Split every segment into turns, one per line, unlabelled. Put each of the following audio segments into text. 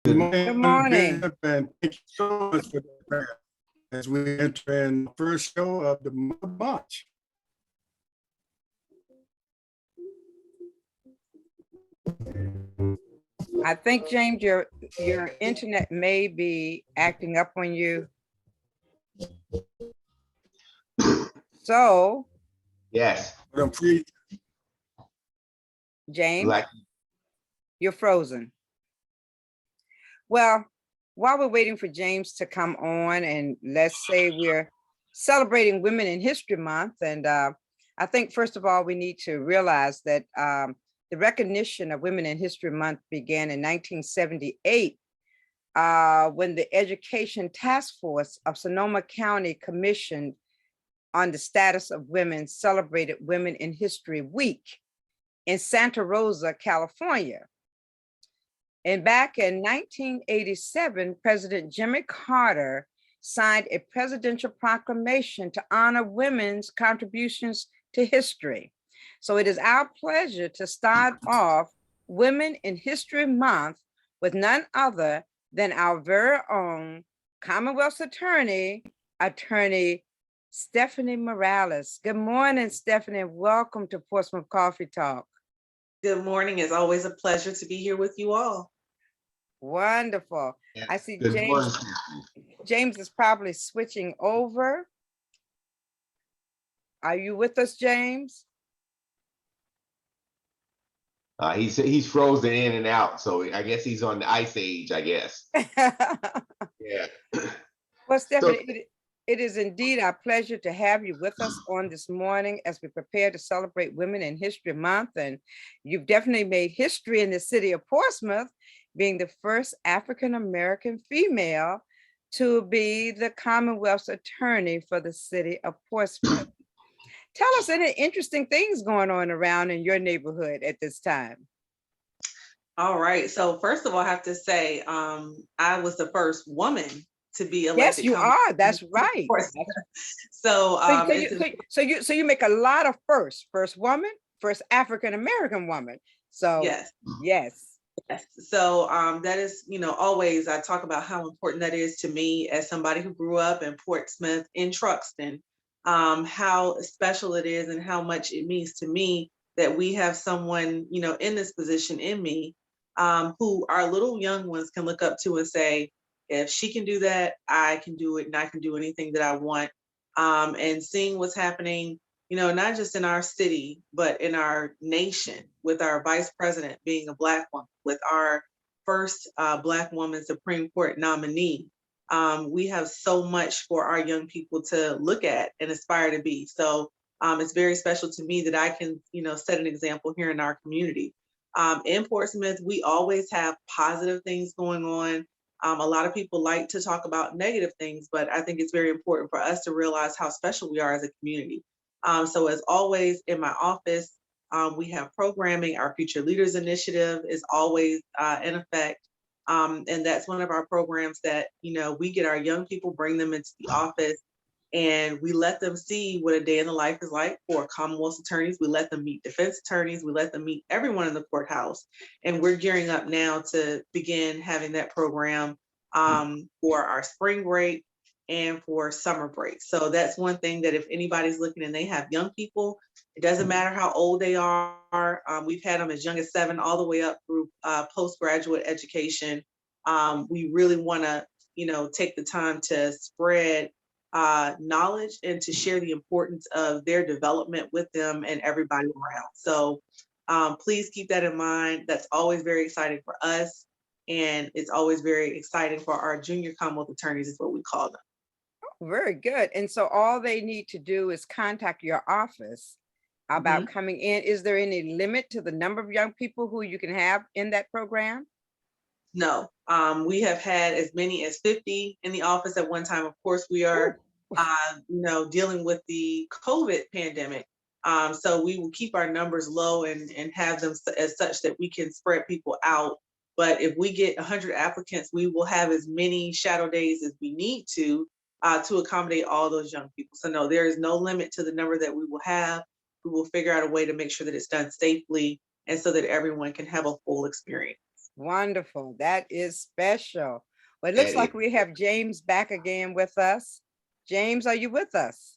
Good
Good
morning,
Bishop, and thank you so much for the prayer as we enter in the first show of the month of March.
I think, James, your internet may be acting up on you. So,
Yes.
But I'm free.
James,
Like,
you're frozen. Well, while we're waiting for James to come on, and let's say we're celebrating Women in History Month, and I think first of all, we need to realize that the recognition of Women in History Month began in 1978 when the Education Task Force of Sonoma County commissioned on the status of women celebrated Women in History Week in Santa Rosa, California. And back in 1987, President Jimmy Carter signed a presidential proclamation to honor women's contributions to history. So it is our pleasure to start off Women in History Month with none other than our very own Commonwealth attorney, Attorney Stephanie Morales. Good morning, Stephanie. Welcome to Portsmouth Coffee Talk.
Good morning. It's always a pleasure to be here with you all.
Wonderful. I see
good
James.
morning.
James is probably switching over. Are you with us, James?
He's frozen in and out, so I guess he's on the ice age, I guess. Yeah.
Well, Stephanie, it is indeed our pleasure to have you with us on this morning as we prepare to celebrate Women in History Month. And you've definitely made history in the city of Portsmouth, being the first African-American female to be the Commonwealth's attorney for the city of Portsmouth. Tell us any interesting things going on around in your neighborhood at this time.
All right. So first of all, I have to say, I was the first woman to be elected.
Yes, you are. That's right.
So,
so you make a lot of firsts. First woman, first African-American woman. So yes.
So that is, always I talk about how important that is to me as somebody who grew up in Portsmouth, in Truxton, how special it is and how much it means to me that we have someone, in this position in me, who our little young ones can look up to and say, if she can do that, I can do it, and I can do anything that I want. And seeing what's happening, not just in our city, but in our nation, with our vice president being a Black woman, with our first Black woman Supreme Court nominee. We have so much for our young people to look at and aspire to be. So it's very special to me that I can, set an example here in our community. In Portsmouth, we always have positive things going on. A lot of people like to talk about negative things, but I think it's very important for us to realize how special we are as a community. So as always in my office, we have programming. Our Future Leaders Initiative is always in effect. And that's one of our programs that, we get our young people, bring them into the office, and we let them see what a day in the life is like for Commonwealth attorneys. We let them meet defense attorneys. We let them meet everyone in the courthouse. And we're gearing up now to begin having that program for our spring break and for summer break. So that's one thing that if anybody's looking and they have young people, it doesn't matter how old they are. We've had them as young as 7 all the way up through postgraduate education. We really want to, take the time to spread knowledge and to share the importance of their development with them and everybody around. So please keep that in mind. That's always very exciting for us. And it's always very exciting for our junior Commonwealth attorneys, is what we call them.
Very good. And so all they need to do is contact your office about coming in. Is there any limit to the number of young people who you can have in that program?
No, we have had as many as 50 in the office at one time. Of course, we are, dealing with the COVID pandemic. So we will keep our numbers low and have them as such that we can spread people out. But if we get 100 applicants, we will have as many shadow days as we need to accommodate all those young people. So no, there is no limit to the number that we will have. We will figure out a way to make sure that it's done safely and so that everyone can have a full experience.
Wonderful. That is special. Well, it looks
That is,
like we have James back again with us. James, are you with us?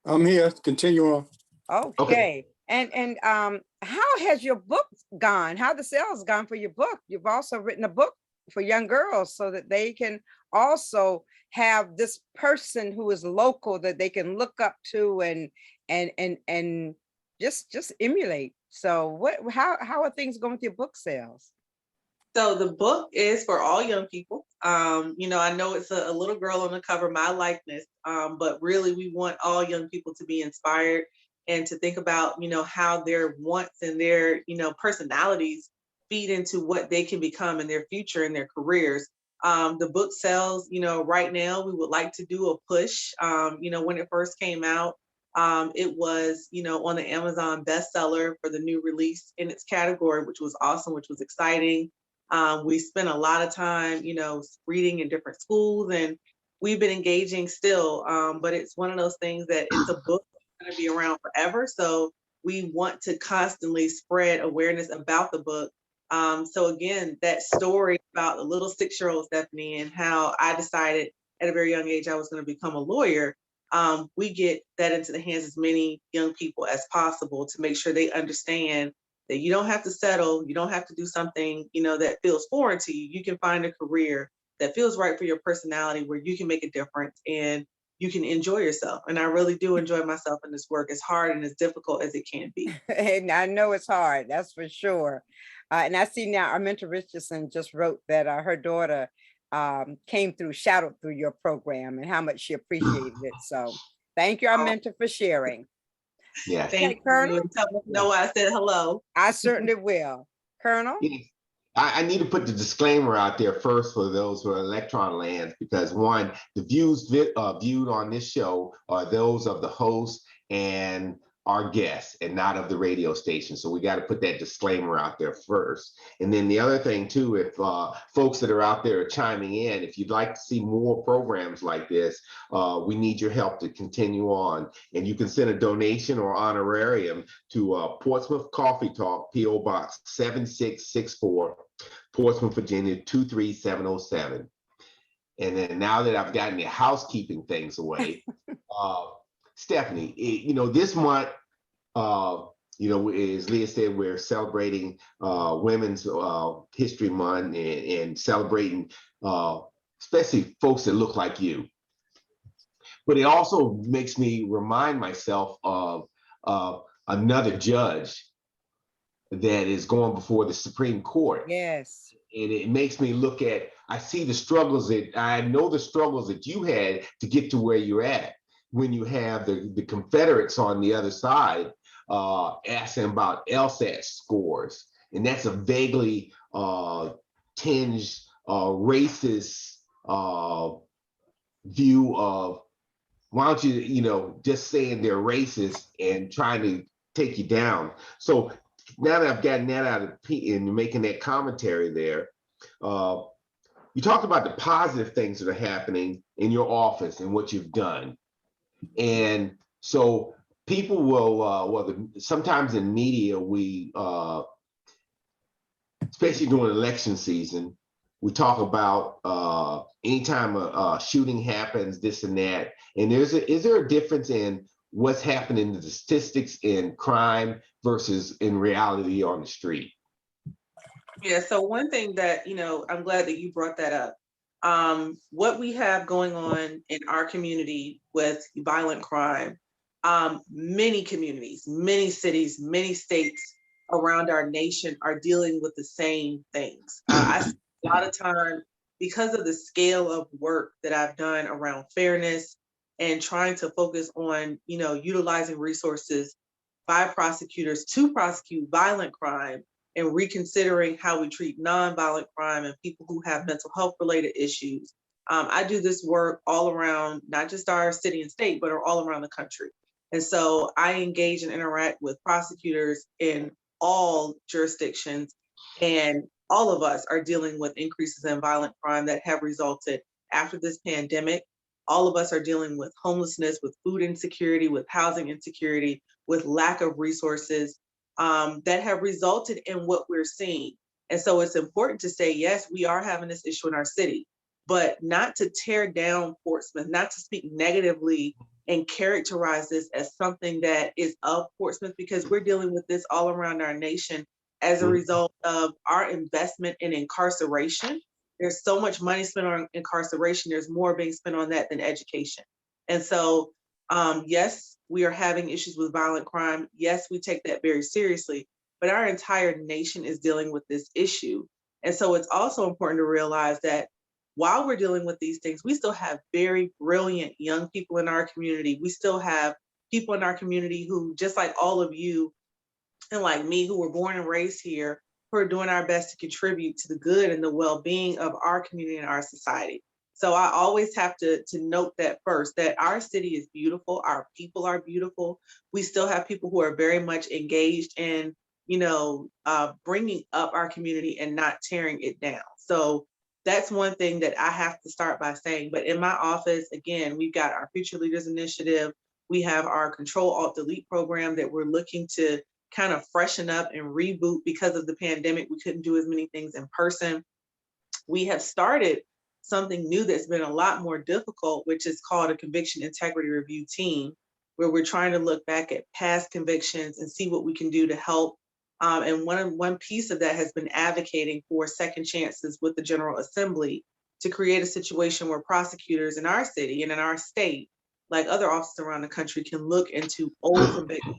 I'm here. Continue on.
okay.
Okay. And how has your book gone? How the sales gone for your book? You've also written a book for young girls so that they can also have this person who is local that they can look up to and just emulate. So how are things going with your book sales?
So the book is for all young people. I know it's a little girl on the cover, my likeness, but really we want all young people to be inspired and to think about, how their wants and their, personalities feed into what they can become in their future and their careers. The book sells, right now we would like to do a push. When it first came out, it was, on the Amazon bestseller for the new release in its category, which was awesome, which was exciting. We spent a lot of time, reading in different schools, and we've been engaging still. But it's one of those things that it's a book that's going to be around forever. So we want to constantly spread awareness about the book. So again, that story about the little 6-year-old Stephanie and how I decided at a very young age I was going to become a lawyer. We get that into the hands of as many young people as possible to make sure they understand that you don't have to settle, you don't have to do something, that feels foreign to you. You can find a career that feels right for your personality where you can make a difference and you can enjoy yourself. And I really do enjoy myself in this work, as hard and as difficult as it can be.
And I know it's hard, that's for sure. And I see now Arminta Richardson just wrote that her daughter shouted through your program and how much she appreciated it. So thank you, Arminta, for sharing.
Yes.
Okay,
Thank you.
Colonel,
And tell them know I said hello.
I certainly will. Colonel?
Yes. I need to put the disclaimer out there first for those who are electron lands, because one, the views viewed on this show are those of the host and our guests and not of the radio station. So we got to put that disclaimer out there first. And then the other thing too, if folks that are out there are chiming in, if you'd like to see more programs like this, we need your help to continue on. And you can send a donation or honorarium to Portsmouth Coffee Talk, P.O. Box 7664, Portsmouth, Virginia 23707. And then now that I've gotten the housekeeping things away, Stephanie, this month, as Leah said, we're celebrating Women's History Month and celebrating especially folks that look like you. But it also makes me remind myself of another judge that is going before the Supreme Court.
Yes.
And it makes me look at, I see the struggles I know the struggles that you had to get to where you're at, when you have the Confederates on the other side asking about LSAT scores. And that's a vaguely tinged racist view of, why don't you, just saying they're racist and trying to take you down. So now that I've gotten that out of and making that commentary there, you talked about the positive things that are happening in your office and what you've done. And so people will, sometimes in media, we, especially during election season, we talk about anytime a shooting happens, this and that. And is there a difference in what's happening in the statistics in crime versus in reality on the street?
Yeah, so one thing that, I'm glad that you brought that up. What we have going on in our community with violent crime, many communities, many cities, many states around our nation are dealing with the same things. I spend a lot of time, because of the scale of work that I've done around fairness and trying to focus on, utilizing resources by prosecutors to prosecute violent crime and reconsidering how we treat nonviolent crime and people who have mental health related issues. I do this work all around, not just our city and state, but all around the country. And so I engage and interact with prosecutors in all jurisdictions, and all of us are dealing with increases in violent crime that have resulted after this pandemic. All of us are dealing with homelessness, with food insecurity, with housing insecurity, with lack of resources that have resulted in what we're seeing. And so it's important to say, yes, we are having this issue in our city, but not to tear down Portsmouth, not to speak negatively and characterize this as something that is of Portsmouth, because we're dealing with this all around our nation as a result of our investment in incarceration. There's so much money spent on incarceration. There's more being spent on that than education. And so, yes, we are having issues with violent crime. Yes, we take that very seriously, but our entire nation is dealing with this issue. And so it's also important to realize that while we're dealing with these things, we still have very brilliant young people in our community. We still have people in our community who, just like all of you and like me, who were born and raised here, who are doing our best to contribute to the good and the well-being of our community and our society. So I always have to note that first, that our city is beautiful, our people are beautiful. We still have people who are very much engaged in, bringing up our community and not tearing it down. So that's one thing that I have to start by saying. But in my office, again, we've got our Future Leaders Initiative. We have our Control Alt Delete program that we're looking to kind of freshen up and reboot. Because of the pandemic, we couldn't do as many things in person. We have started something new that's been a lot more difficult, which is called a Conviction Integrity Review Team, where we're trying to look back at past convictions and see what we can do to help. And one piece of that has been advocating for second chances with the General Assembly to create a situation where prosecutors in our city and in our state, like other offices around the country, can look into old convictions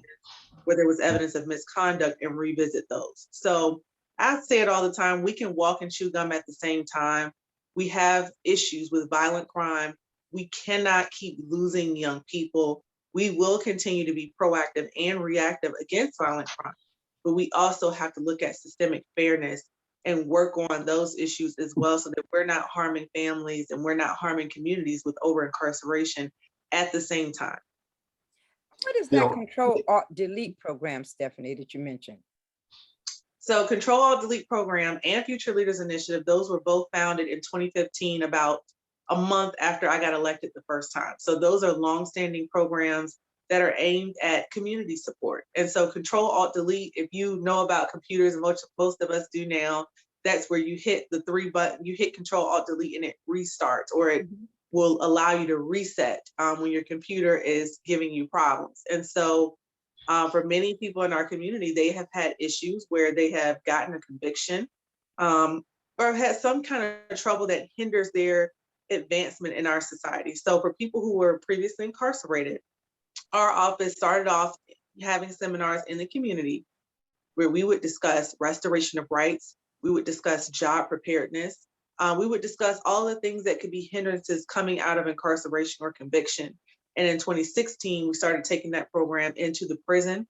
where there was evidence of misconduct and revisit those. So I say it all the time, we can walk and chew gum at the same time. We have issues with violent crime. We cannot keep losing young people. We will continue to be proactive and reactive against violent crime, but we also have to look at systemic fairness and work on those issues as well, so that we're not harming families and we're not harming communities with over incarceration at the same time.
What is that Control Alt Delete program, Stephanie, that you mentioned?
So Control Alt Delete program and Future Leaders Initiative, those were both founded in 2015, about a month after I got elected the first time. So those are longstanding programs that are aimed at community support. And so Control Alt Delete, if you know about computers, and most of us do now, that's where you hit the 3 button, you hit Control Alt Delete and it restarts, or it will allow you to reset when your computer is giving you problems. And so for many people in our community, they have had issues where they have gotten a conviction or had some kind of trouble that hinders their advancement in our society. So for people who were previously incarcerated, our office started off having seminars in the community where we would discuss restoration of rights, we would discuss job preparedness, we would discuss all the things that could be hindrances coming out of incarceration or conviction. And in 2016, we started taking that program into the prison,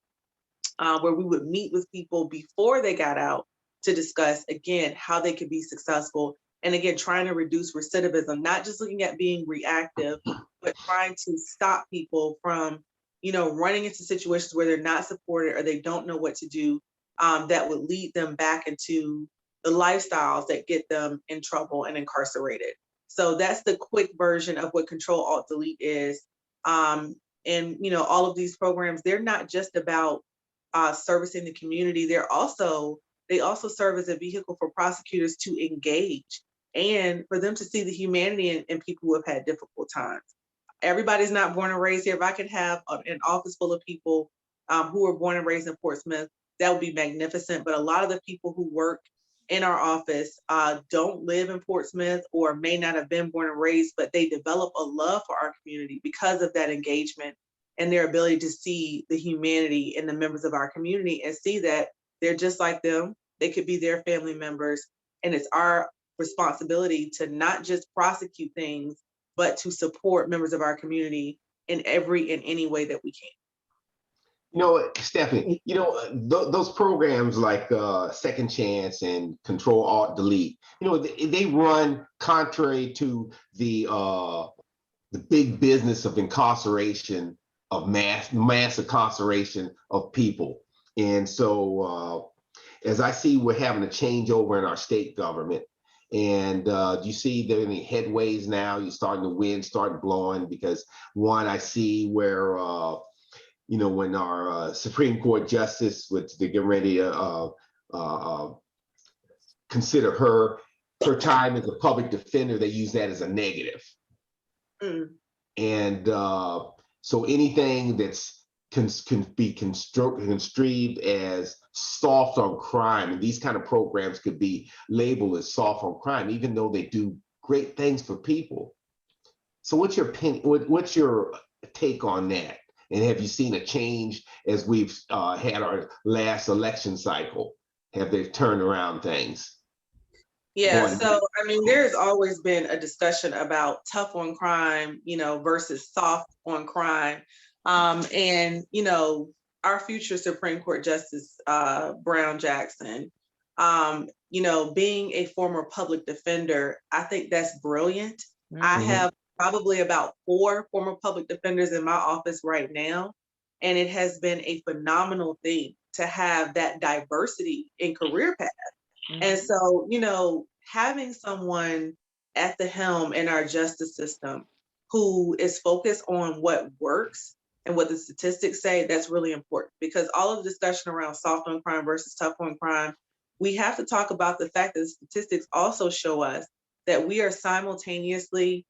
where we would meet with people before they got out to discuss, again, how they could be successful. And again, trying to reduce recidivism, not just looking at being reactive, but trying to stop people from, running into situations where they're not supported or they don't know what to do, that would lead them back into the lifestyles that get them in trouble and incarcerated. So that's the quick version of what Control Alt Delete is. And all of these programs, they're not just about servicing the community. They also serve as a vehicle for prosecutors to engage and for them to see the humanity in people who have had difficult times. Everybody's not born and raised here. If I could have an office full of people who were born and raised in Portsmouth, that would be magnificent. But a lot of the people who work in our office don't live in Portsmouth or may not have been born and raised, but they develop a love for our community because of that engagement and their ability to see the humanity in the members of our community and see that they're just like them. They could be their family members. And it's our responsibility to not just prosecute things, but to support members of our community in any way that we can.
Stephanie, those programs like Second Chance and Control Alt Delete, they run contrary to the big business of incarceration, of mass incarceration of people. And so as I see, we're having a changeover in our state government. And do you see there any headways now? You're starting the wind starting blowing, because one, I see where when our Supreme Court justice, which they're getting ready consider her time as a public defender, they use that as a negative. And so anything that's can be construed as soft on crime, and these kind of programs could be labeled as soft on crime, even though they do great things for people. So what's your opinion? What's your take on that? And have you seen a change as we've had our last election cycle? Have they turned around things?
Yeah, so I mean, there's always been a discussion about tough on crime, versus soft on crime. And our future Supreme Court Justice Brown Jackson, being a former public defender, I think that's brilliant. I have probably about 4 former public defenders in my office right now, and it has been a phenomenal thing to have that diversity in career path. And so, having someone at the helm in our justice system who is focused on what works and what the statistics say, that's really important, because all of the discussion around soft on crime versus tough on crime, we have to talk about the fact that the statistics also show us that we are simultaneously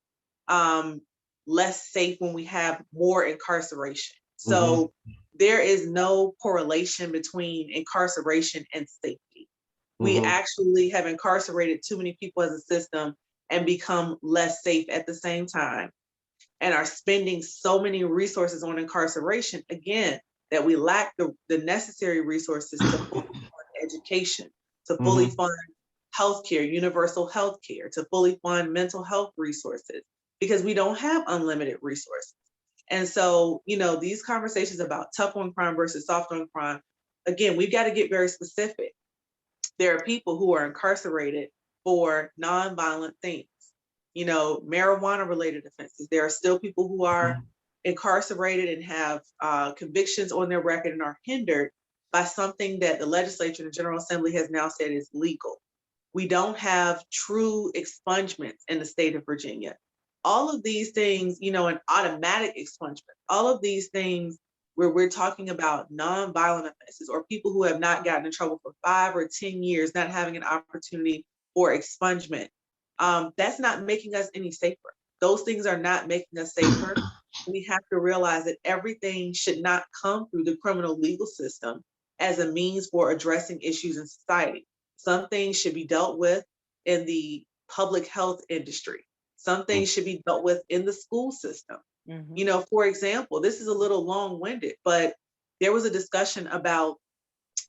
less safe when we have more incarceration. So there is no correlation between incarceration and safety. We actually have incarcerated too many people as a system and become less safe at the same time, and are spending so many resources on incarceration, again, that we lack the necessary resources to fully fund education, to fully fund healthcare, universal healthcare, to fully fund mental health resources, because we don't have unlimited resources. And so, these conversations about tough on crime versus soft on crime, again, we've got to get very specific. There are people who are incarcerated for nonviolent things, marijuana related offenses. There are still people who are incarcerated and have convictions on their record and are hindered by something that the legislature and the General Assembly has now said is legal. We don't have true expungements in the state of Virginia. All of these things, an automatic expungement, all of these things where we're talking about nonviolent offenses or people who have not gotten in trouble for 5 or 10 years, not having an opportunity for expungement. That's not making us any safer. Those things are not making us safer. We have to realize that everything should not come through the criminal legal system as a means for addressing issues in society. Some things should be dealt with in the public health industry. Some things should be dealt with in the school system. For example, this is a little long-winded, but there was a discussion about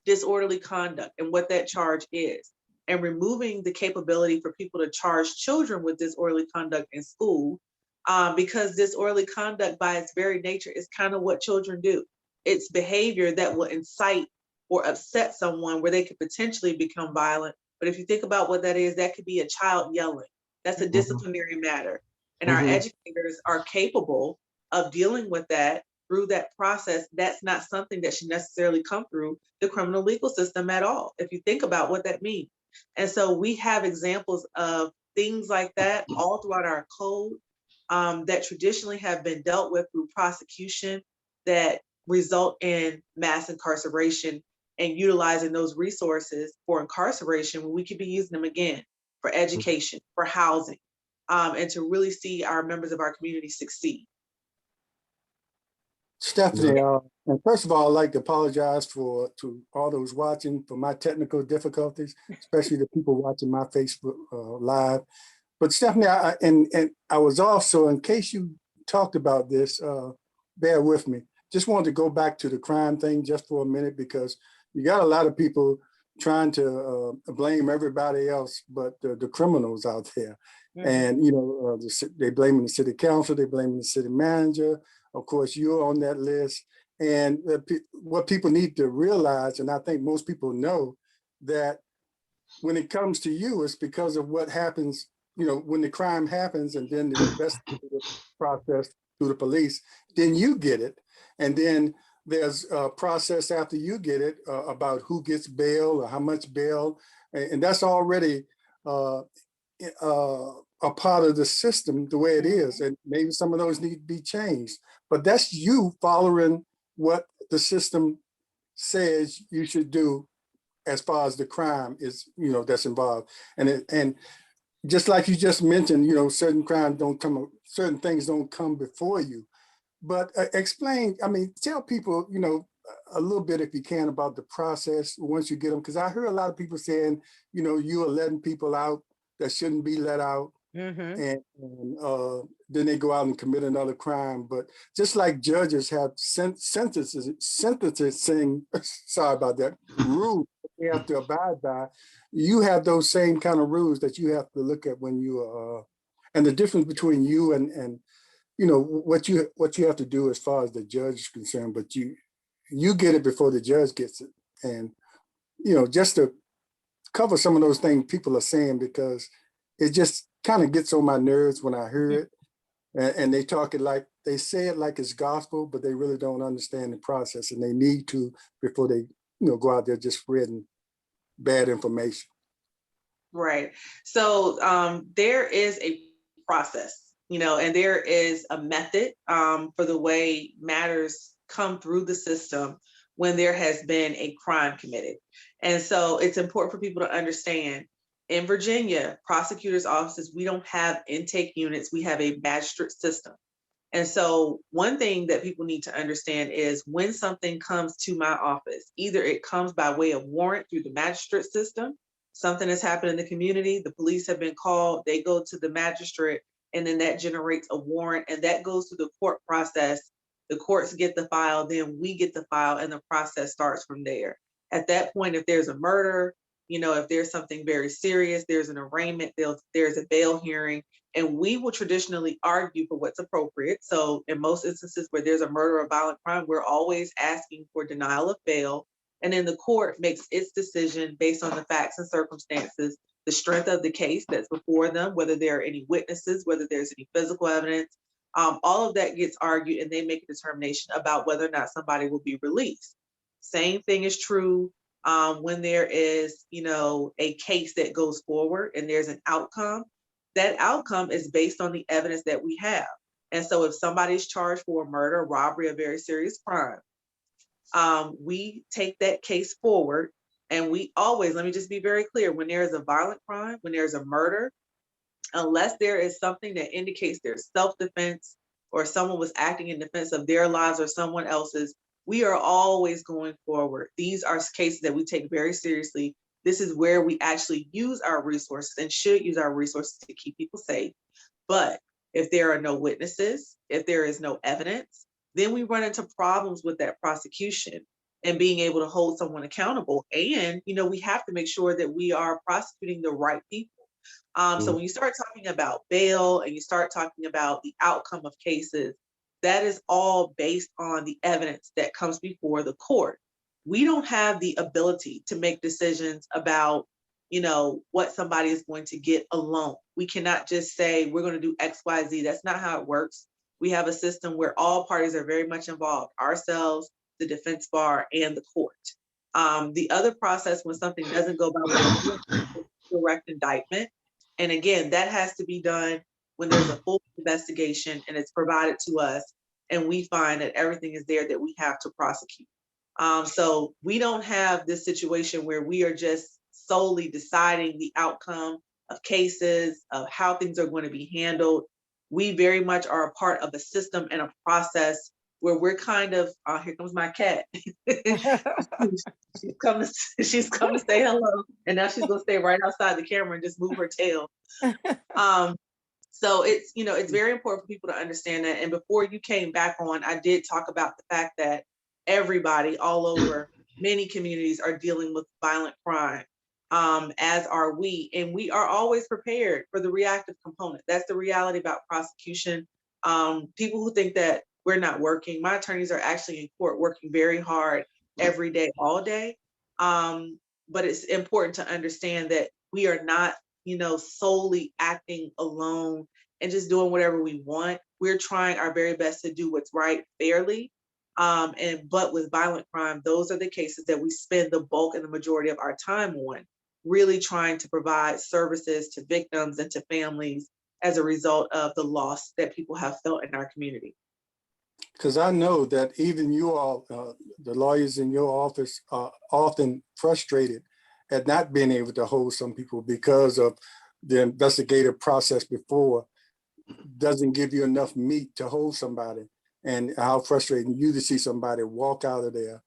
disorderly conduct and what that charge is, and removing the capability for people to charge children with disorderly conduct in school, because disorderly conduct by its very nature is kind of what children do. It's behavior that will incite or upset someone where they could potentially become violent. But if you think about what that is, that could be a child yelling. That's a disciplinary matter. And our educators are capable of dealing with that through that process. That's not something that should necessarily come through the criminal legal system at all, if you think about what that means. And so we have examples of things like that all throughout our code that traditionally have been dealt with through prosecution that result in mass incarceration, and utilizing those resources for incarceration when we could be using them again for education, for housing, and to really see our members of our community succeed.
Stephanie, and first of all, I'd like to apologize to all those watching for my technical difficulties, especially the people watching my Facebook Live. But Stephanie, I was also, in case you talked about this, bear with me. Just wanted to go back to the crime thing just for a minute, because you got a lot of people trying to blame everybody else but the criminals out there. And, they blaming the city council, they blaming the city manager. Of course, you're on that list. And what people need to realize, and I think most people know, that when it comes to you, it's because of what happens, when the crime happens and then the investigative process through the police, then you get it. And then there's a process after you get it about who gets bail or how much bail. And that's already a part of the system the way it is. And maybe some of those need to be changed. But that's you following what the system says you should do as far as the crime is, that's involved. And just like you just mentioned, certain crimes don't come, certain things don't come before you. But explain, tell people, a little bit, if you can, about the process once you get them. Because I heard a lot of people saying, you are letting people out that shouldn't be let out.
Mhm.
And then they go out and commit another crime. But just like judges have sentencing, sorry about that, rules that they have to abide by, you have those same kind of rules that you have to look at when you are, and the difference between you and what you have to do as far as the judge is concerned, but you get it before the judge gets it. And just to cover some of those things people are saying, because it just kind of gets on my nerves when I hear it. And they talk it like, they say it like it's gospel, but they really don't understand the process, and they need to before they go out there just spreading bad information.
Right. So there is a process, and there is a method for the way matters come through the system when there has been a crime committed. And so it's important for people to understand, in Virginia, prosecutors' offices, we don't have intake units, we have a magistrate system. And so one thing that people need to understand is when something comes to my office, either it comes by way of warrant through the magistrate system, something has happened in the community, the police have been called, they go to the magistrate, and then that generates a warrant, and that goes through the court process. The courts get the file, then we get the file, and the process starts from there. At that point, if there's a murder, if there's something very serious, there's an arraignment, there's a bail hearing, and we will traditionally argue for what's appropriate. So in most instances where there's a murder or violent crime, we're always asking for denial of bail. And then the court makes its decision based on the facts and circumstances, the strength of the case that's before them, whether there are any witnesses, whether there's any physical evidence, all of that gets argued, and they make a determination about whether or not somebody will be released. Same thing is true when there is, a case that goes forward and there's an outcome. That outcome is based on the evidence that we have. And so if somebody's charged for a murder, robbery, a very serious crime, we take that case forward, and we always, let me just be very clear, when there is a violent crime, when there's a murder, unless there is something that indicates there's self-defense or someone was acting in defense of their lives or someone else's, we are always going forward. These are cases that we take very seriously. This is where we actually use our resources and should use our resources to keep people safe. But if there are no witnesses, if there is no evidence, then we run into problems with that prosecution and being able to hold someone accountable. And, we have to make sure that we are prosecuting the right people. So when you start talking about bail and you start talking about the outcome of cases, that is all based on the evidence that comes before the court. We don't have the ability to make decisions about, what somebody is going to get alone. We cannot just say we're going to do X, Y, Z. That's not how it works. We have a system where all parties are very much involved, ourselves, the defense bar, and the court. The other process, when something doesn't go by way of direct indictment. And again, that has to be done when there's a full investigation and it's provided to us, and we find that everything is there that we have to prosecute. So we don't have this situation where we are just solely deciding the outcome of cases, of how things are going to be handled. We very much are a part of a system and a process where we're kind of, here comes my cat. she's come to say hello, and now she's gonna stay right outside the camera and just move her tail. So it's, it's very important for people to understand that. And before you came back on, I did talk about the fact that everybody all over many communities are dealing with violent crime, as are we. And we are always prepared for the reactive component. That's the reality about prosecution. People who think that we're not working, my attorneys are actually in court working very hard every day, all day. But it's important to understand that we are not, solely acting alone and just doing whatever we want. We're trying our very best to do what's right fairly. But with violent crime, those are the cases that we spend the bulk and the majority of our time on, really trying to provide services to victims and to families as a result of the loss that people have felt in our community.
Because I know that even you all, the lawyers in your office, are often frustrated had not been able to hold some people because of the investigative process before doesn't give you enough meat to hold somebody, and how frustrating you to see somebody walk out of there,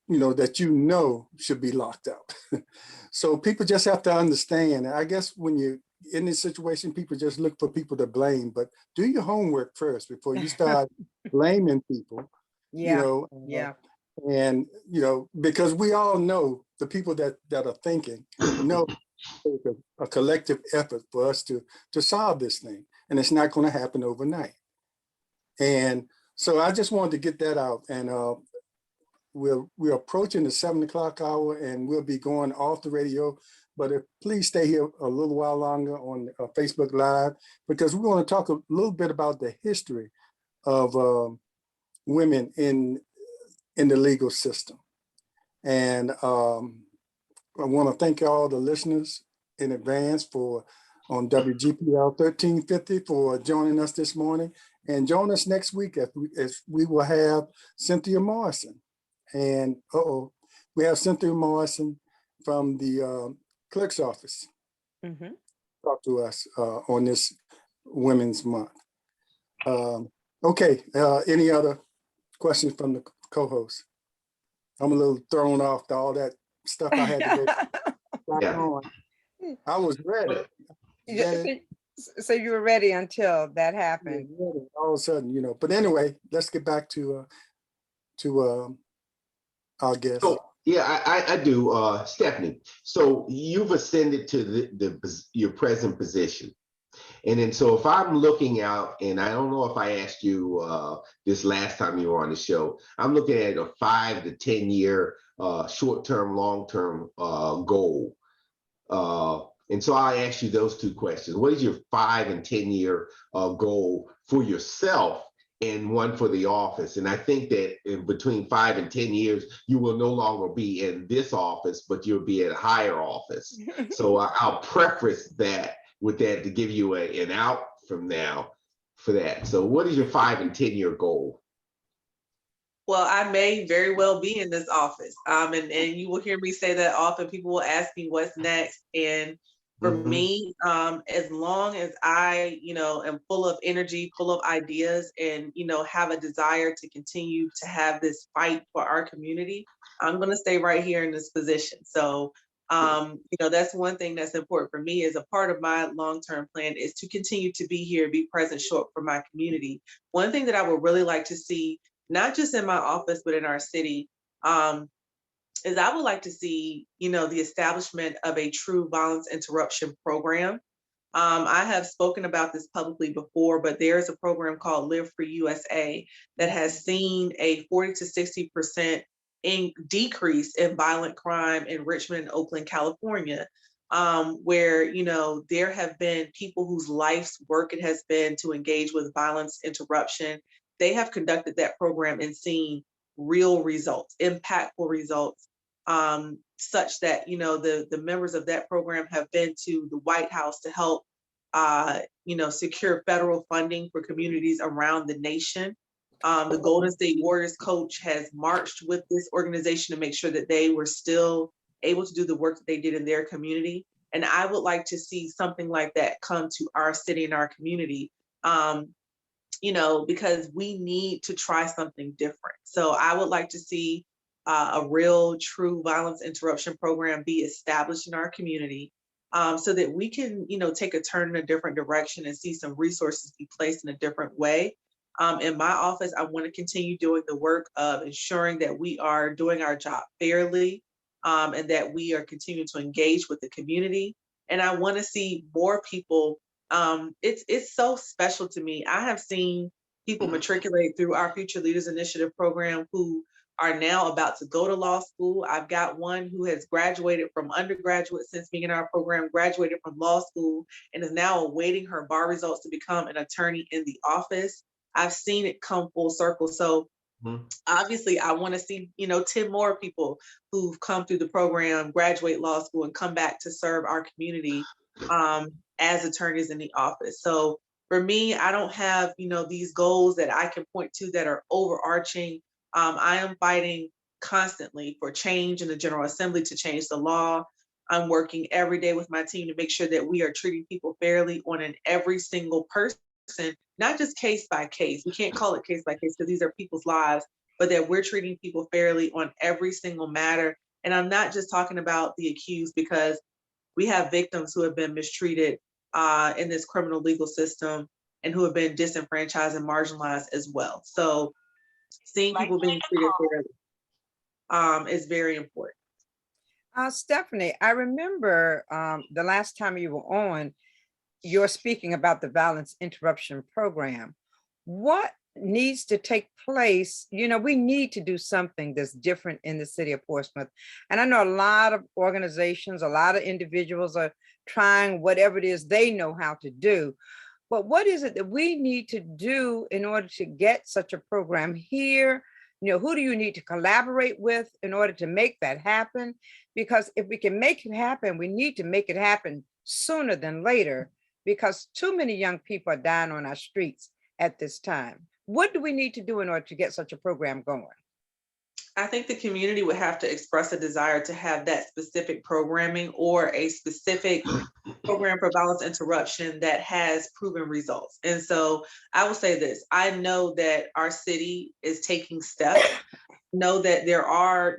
that should be locked up. So people just have to understand. I guess when you're in this situation, people just look for people to blame, but do your homework first before you start blaming people.
Yeah, yeah.
And because we all know the people that are thinking it's a collective effort for us to solve this thing, and it's not going to happen overnight. And so I just wanted to get that out. And we're approaching the 7 o'clock hour, and we'll be going off the radio. But please stay here a little while longer on Facebook Live, because we're going to talk a little bit about the history of women in the legal system. And I want to thank all the listeners in advance on WGPL 1350 for joining us this morning. And join us next week as we will have Cynthia Morrison. And we have Cynthia Morrison from the clerk's office talk to us on this Women's Month. Okay, any other questions from the co-host? I'm a little thrown off to all that stuff I had to go back on. I was ready.
So you were ready until that happened.
All of a sudden, but anyway, let's get back to our guest.
So, yeah, I do, Stephanie. So you've ascended to your present position. And then, so if I'm looking out, and I don't know if I asked you this last time you were on the show, I'm looking at a 5 to 10 year short-term, long-term goal. And so I ask you those two questions. What is your 5 and 10 year goal for yourself, and one for the office? And I think that in between 5 and 10 years, you will no longer be in this office, but you'll be at a higher office. So I'll preface that with that to give you an out from now for that. So what is your 5 and 10 year goal?
Well, I may very well be in this office. And you will hear me say that often. People will ask me what's next. And for me, as long as I, am full of energy, full of ideas, and, have a desire to continue to have this fight for our community, I'm going to stay right here in this position. So, that's one thing that's important for me. As a part of my long-term plan is to continue to be here, be present, show up for my community. One thing that I would really like to see, not just in my office, but in our city, is I would like to see, the establishment of a true violence interruption program. I have spoken about this publicly before, but there's a program called Live for USA that has seen a 40 to 60% decrease in violent crime in Richmond and Oakland, California, where, there have been people whose life's work it has been to engage with violence interruption. They have conducted that program and seen real results, impactful results, such that, the members of that program have been to the White House to help, secure federal funding for communities around the nation. The Golden State Warriors coach has marched with this organization to make sure that they were still able to do the work that they did in their community. And I would like to see something like that come to our city and our community. Because we need to try something different. So I would like to see a real, true violence interruption program be established in our community, so that we can, take a turn in a different direction and see some resources be placed in a different way. In my office, I want to continue doing the work of ensuring that we are doing our job fairly, and that we are continuing to engage with the community. And I want to see more people. It's so special to me. I have seen people matriculate through our Future Leaders Initiative program who are now about to go to law school. I've got one who has graduated from undergraduate since being in our program, graduated from law school, and is now awaiting her bar results to become an attorney in the office. I've seen it come full circle. So obviously I want to see, 10 more people who've come through the program, graduate law school, and come back to serve our community as attorneys in the office. So for me, I don't have, these goals that I can point to that are overarching. I am fighting constantly for change in the General Assembly to change the law. I'm working every day with my team to make sure that we are treating people fairly on an every single person, not just case by case. We can't call it case by case because these are people's lives, but that we're treating people fairly on every single matter. And I'm not just talking about the accused, because we have victims who have been mistreated in this criminal legal system and who have been disenfranchised and marginalized as well. So seeing people being treated fairly is very important.
Stephanie, I remember the last time you were on, you're speaking about the violence interruption program. What needs to take place? You know, we need to do something that's different in the city of Portsmouth. And I know a lot of organizations, a lot of individuals are trying whatever it is they know how to do. But what is it that we need to do in order to get such a program here? You know, who do you need to collaborate with in order to make that happen? Because if we can make it happen, we need to make it happen sooner than later, because too many young people are dying on our streets at this time. What do we need to do in order to get such a program going?
I think the community would have to express a desire to have that specific programming or a specific program for violence interruption that has proven results. And so I will say this, I know that our city is taking steps, know that there are,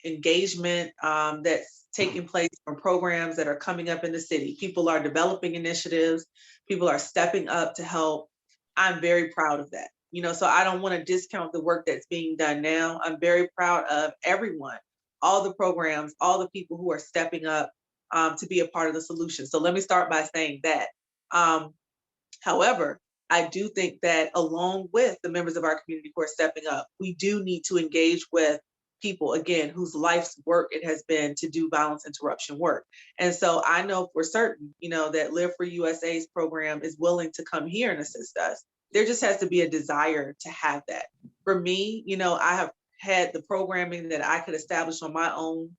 engagement that's taking place from programs that are coming up in the city. People are developing initiatives, people are stepping up to help. I'm very proud of that. So I don't want to discount the work that's being done now. I'm very proud of everyone, all the programs, all the people who are stepping up to be a part of the solution. So let me start by saying that. However, I do think that along with the members of our community who are stepping up, we do need to engage with people, again, whose life's work it has been to do violence interruption work. And so I know for certain, that Live for USA's program is willing to come here and assist us. There just has to be a desire to have that. For me, I have had the programming that I could establish on my own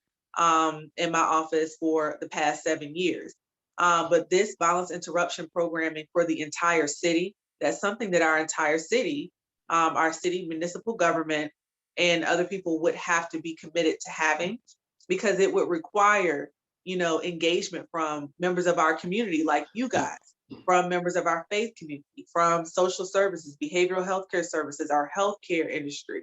in my office for the past 7 years. But this violence interruption programming for the entire city, that's something that our entire city, our city municipal government and other people would have to be committed to having, because it would require, engagement from members of our community like you guys, from members of our faith community, from social services, behavioral healthcare services, our healthcare industry,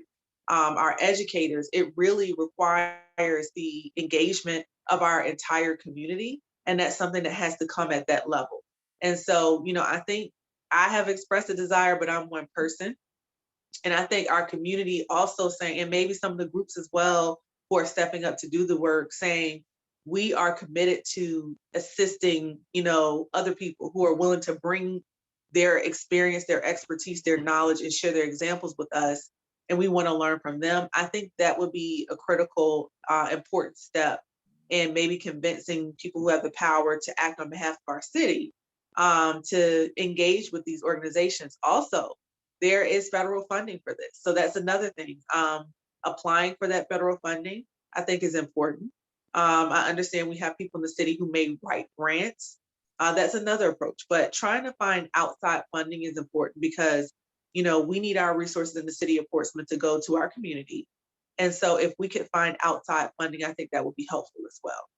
our educators. It really requires the engagement of our entire community. And that's something that has to come at that level. And so, I think I have expressed a desire, but I'm one person. And I think our community also saying, and maybe some of the groups as well who are stepping up to do the work, saying, we are committed to assisting, other people who are willing to bring their experience, their expertise, their knowledge, and share their examples with us. And we want to learn from them. I think that would be a critical, important step in maybe convincing people who have the power to act on behalf of our city to engage with these organizations. Also, there is federal funding for this. So that's another thing. Applying for that federal funding, I think, is important. I understand we have people in the city who may write grants. That's another approach. But trying to find outside funding is important because, we need our resources in the city of Portsmouth to go to our community. And so if we could find outside funding, I think that would be helpful as well.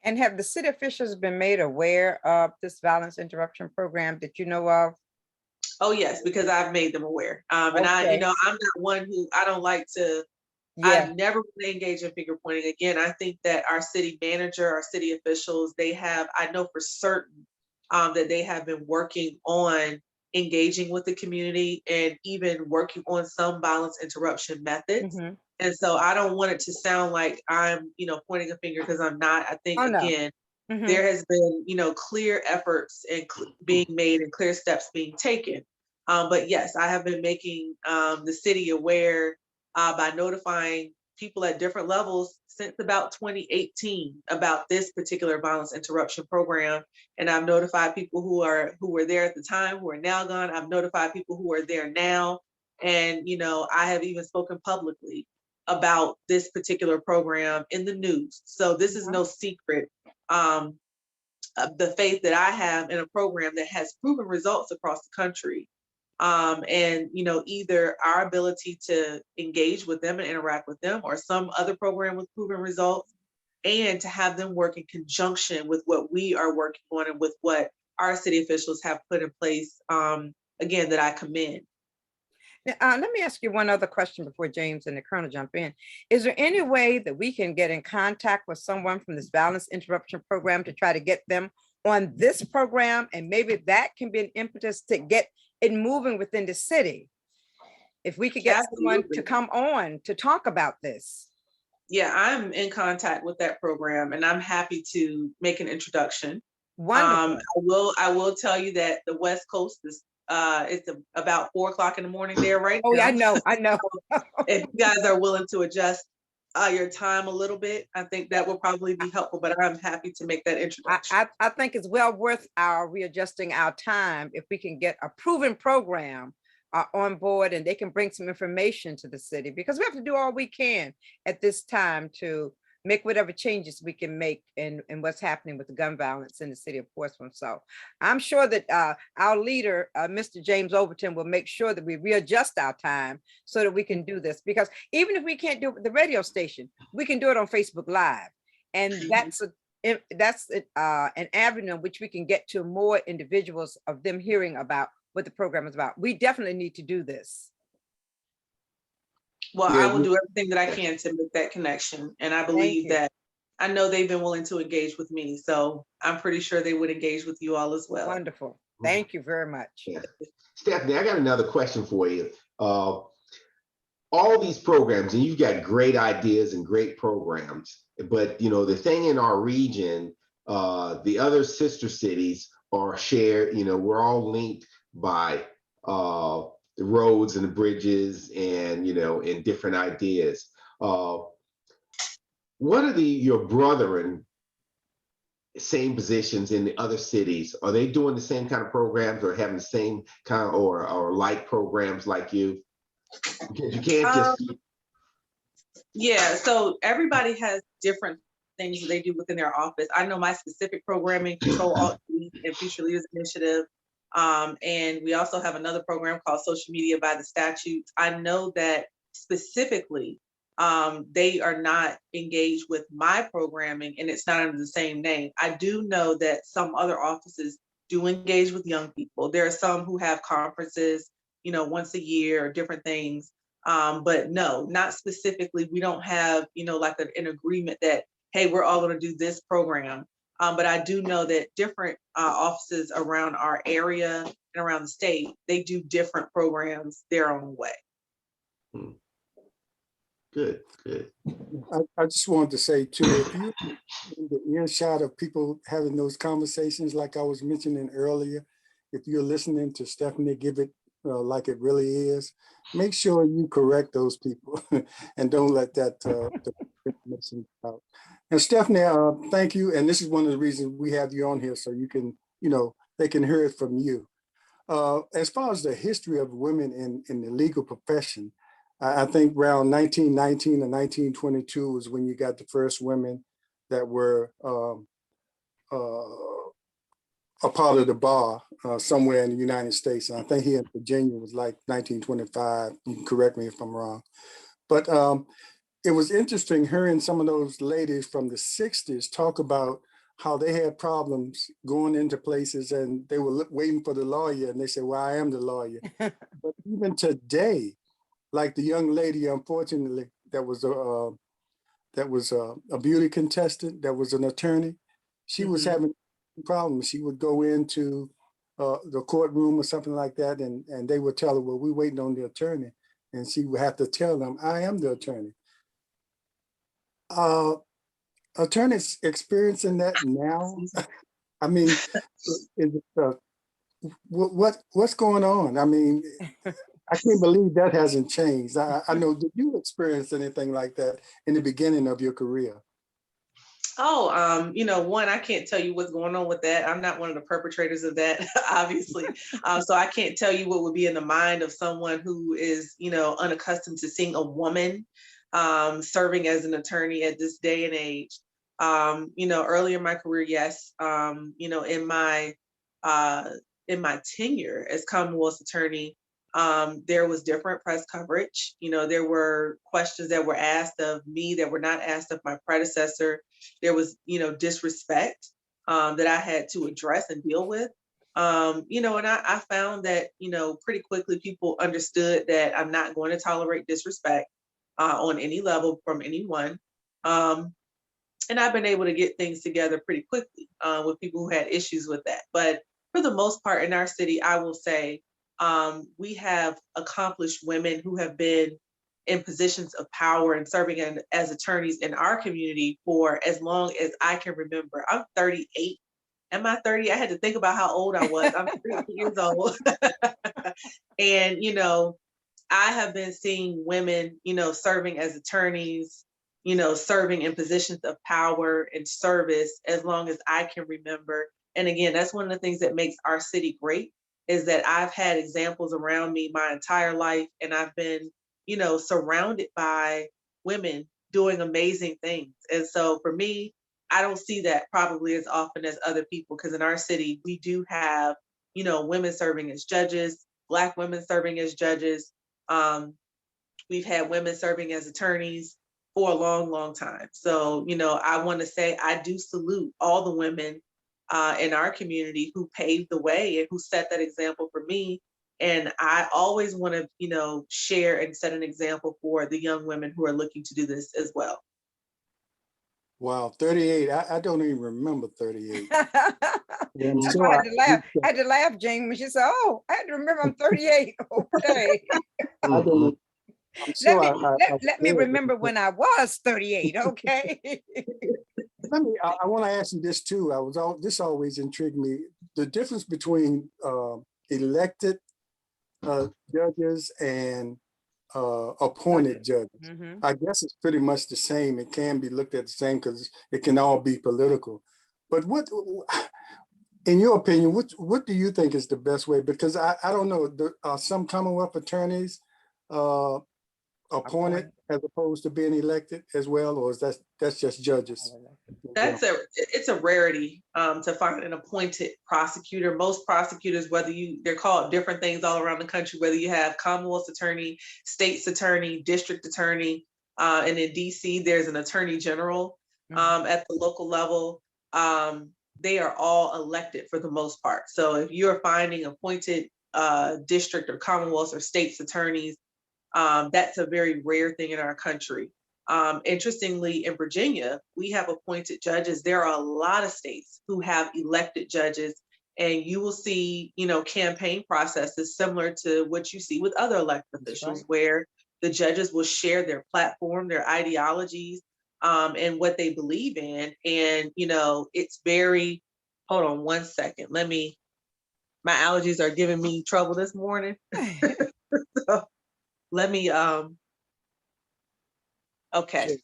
And have the city officials been made aware of this violence interruption program that you know of?
Oh, yes, because I've made them aware. And
Okay.
I'm not one who, I don't like to,
Yeah.
I've never really engaged in finger pointing. Again, I think that our city manager, our city officials, I know for certain that they have been working on engaging with the community and even working on some violence interruption methods.
Mhm.
And so I don't want it to sound like I'm, pointing a finger, because I'm not. I think,
Oh, no.
again,
Mhm.
there has been, clear efforts and being made and clear steps being taken. But yes, I have been making the city aware by notifying people at different levels since about 2018 about this particular violence interruption program. And I've notified people who were there at the time, who are now gone. I've notified people who are there now. And, I have even spoken publicly about this particular program in the news. So this is no secret. The faith that I have in a program that has proven results across the country And, either our ability to engage with them and interact with them or some other program with proven results, and to have them work in conjunction with what we are working on and with what our city officials have put in place, again, that I commend.
Let me ask you one other question before James and the Colonel jump in. Is there any way that we can get in contact with someone from this violence interruption program to try to get them on this program? And maybe that can be an impetus to get it moving within the city. If we could get someone to come on to talk about this.
Yeah, I'm in contact with that program and I'm happy to make an introduction.
Wonderful.
I will tell you that the West Coast is it's about 4 o'clock in the morning there right
Oh,
now.
yeah, I know.
If you guys are willing to adjust your time a little bit, I think that will probably be helpful, but I'm happy to make that introduction.
I think it's well worth our readjusting our time if we can get a proven program on board and they can bring some information to the city, because we have to do all we can at this time to make whatever changes we can make in what's happening with the gun violence in the city of Portsmouth. So I'm sure that our leader, Mr. James Overton, will make sure that we readjust our time so that we can do this, because even if we can't do it with the radio station, we can do it on Facebook Live. And that's an avenue in which we can get to more individuals of them hearing about what the program is about. We definitely need to do this.
Well, I will do everything that I can to make that connection. And I believe that I know they've been willing to engage with me. So I'm pretty sure they would engage with you all as well.
Wonderful. Thank you very much.
Yeah. Stephanie, I got another question for you. All these programs, and you've got great ideas and great programs, but the thing in our region, the other sister cities are shared, we're all linked by the roads and the bridges and and different ideas. What are your brethren, same positions in the other cities? Are they doing the same kind of programs or having the same kind of, or like programs like you? Because you can't just
yeah, so everybody has different things that they do within their office. I know my specific programming, Control Alt Delete and Future Leaders Initiative. And we also have another program called Social Media by the Statutes. I know that specifically, they are not engaged with my programming and it's not under the same name. I do know that some other offices do engage with young people. There are some who have conferences, once a year or different things. But no, not specifically. We don't have, like an agreement that, hey, we're all going to do this program. But I do know that different offices around our area and around the state, they do different programs their own way.
Good.
I just wanted to say too, if you in the earshot of people having those conversations, like I was mentioning earlier, if you're listening to Stephanie give it like it really is, make sure you correct those people and don't let that information out. And Stephanie, thank you. And this is one of the reasons we have you on here, so you can, they can hear it from you. As far as the history of women in the legal profession, I think around 1919 and 1922 was when you got the first women that were a part of the bar somewhere in the United States. And I think here in Virginia was like 1925. You can correct me if I'm wrong. But it was interesting hearing some of those ladies from the 60s talk about how they had problems going into places and they were waiting for the lawyer and they said, well, I am the lawyer. But even today, like the young lady, unfortunately, that was a beauty contestant, that was an attorney, she was having problems. She would go into the courtroom or something like that and they would tell her, well, we're waiting on the attorney. And she would have to tell them, I am the attorney. Attorneys experiencing that now? I mean, what's going on? I mean, I can't believe that hasn't changed. I know, did you experience anything like that in the beginning of your career?
Oh, one, I can't tell you what's going on with that. I'm not one of the perpetrators of that, obviously. So I can't tell you what would be in the mind of someone who is, unaccustomed to seeing a woman serving as an attorney at this day and age. Early in my career, yes. In my tenure as Commonwealth's attorney, There was different press coverage. There were questions that were asked of me that were not asked of my predecessor. There was, disrespect that I had to address and deal with. And I found that, pretty quickly people understood that I'm not going to tolerate disrespect on any level from anyone. And I've been able to get things together pretty quickly with people who had issues with that. But for the most part in our city, I will say we have accomplished women who have been in positions of power and serving as attorneys in our community for as long as I can remember. I'm 38. Am I 30? I had to think about how old I was. I'm 38 years old. And, I have been seeing women, serving as attorneys, serving in positions of power and service as long as I can remember. And again, that's one of the things that makes our city great, is that I've had examples around me my entire life, and I've been, surrounded by women doing amazing things. And so for me, I don't see that probably as often as other people, because in our city, we do have, women serving as judges, Black women serving as judges. We've had women serving as attorneys for a long, long time. So, I want to say I do salute all the women in our community who paved the way and who set that example for me. And I always want to, share and set an example for the young women who are looking to do this as well.
Wow, 38. I don't even remember 38. And
That's
so
why I had to laugh, Jane, when she said, "Oh, I had to remember I'm 38." Okay.
I don't know. I'm sure
Let me remember when I was 38. Okay.
I want to ask you this too. This always intrigued me. The difference between elected judges and appointed judges.
Mhm.
I guess it's pretty much the same. It can be looked at the same because it can all be political. But in your opinion, what do you think is the best way? Because I don't know. Some Commonwealth attorneys appointed as opposed to being elected as well, or is that's just judges?
It's a rarity to find an appointed prosecutor. Most prosecutors, they're called different things all around the country, whether you have Commonwealth attorney, state's attorney, district attorney, and in DC, there's an attorney general at the local level. They are all elected for the most part. So if you're finding appointed district or Commonwealth or state's attorneys, that's a very rare thing in our country. Interestingly, in Virginia, we have appointed judges. There are a lot of states who have elected judges, and you will see, campaign processes similar to what you see with other elected officials, where the judges will share their platform, their ideologies, and what they believe in. And, it's very, hold on one second. My allergies are giving me trouble this morning. So let me, okay.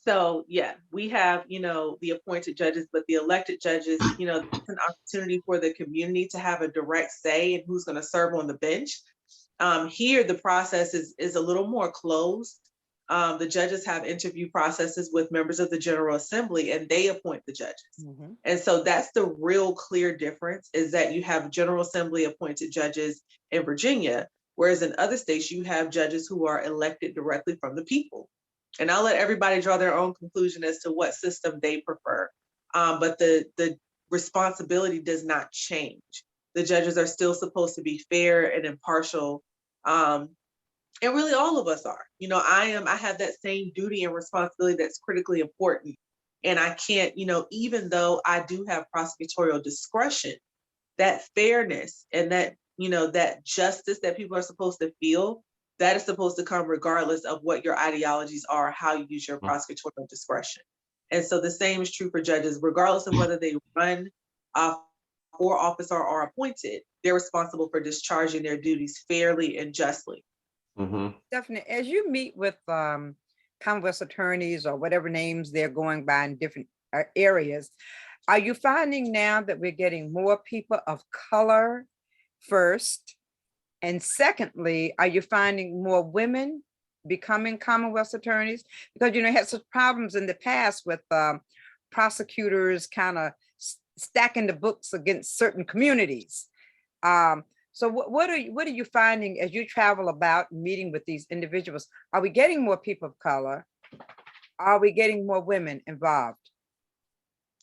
So yeah, we have, the appointed judges, but the elected judges, it's an opportunity for the community to have a direct say in who's going to serve on the bench. Here, the process is a little more closed. The judges have interview processes with members of the General Assembly, and they appoint the judges. Mm-hmm. And so that's the real clear difference, is that you have General Assembly appointed judges in Virginia, whereas in other states, you have judges who are elected directly from the people. And I'll let everybody draw their own conclusion as to what system they prefer. But the responsibility does not change. The judges are still supposed to be fair and impartial. And really all of us are. I have that same duty and responsibility that's critically important. And I can't, even though I do have prosecutorial discretion, that fairness and that, that justice that people are supposed to feel, that is supposed to come regardless of what your ideologies are, how you use your prosecutorial discretion. And so the same is true for judges, regardless of whether they run for office or are appointed, they're responsible for discharging their duties fairly and justly.
Mm-hmm. Definitely. As you meet with Commonwealth attorneys or whatever names they're going by in different areas, are you finding now that we're getting more people of color first? And secondly, are you finding more women becoming Commonwealth attorneys? Because, had some problems in the past with prosecutors kind of stacking the books against certain communities. So what are you finding as you travel about meeting with these individuals? Are we getting more people of color? Are we getting more women involved?